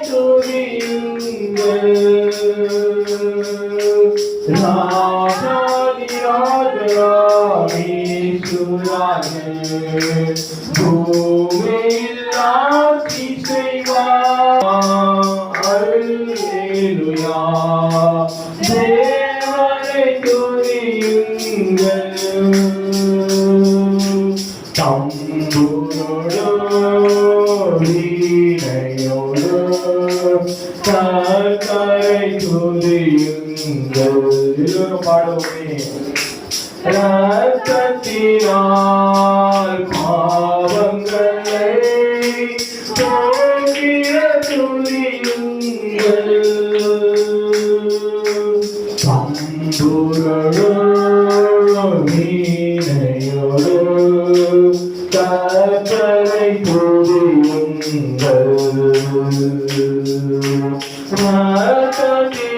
துதியுங்கள். ராஜாதி ராஜராம் இயேசுராஜே, பூமியில் ஆட்சி செய்வார். அல்லேலூயா. தேவனை துதியுங்கள். தம்புரோடு வீணையோடு கர்த்தரை துதியுங்கள். எல்லோரும் பாடுவோமே. இரத்தத்தினால் பாவங்களை போக்கிய துதியுங்கள். தம்புரோடு வீணையோடு கர்த்தரை துதியுங்கள். இரத்தத்தினால்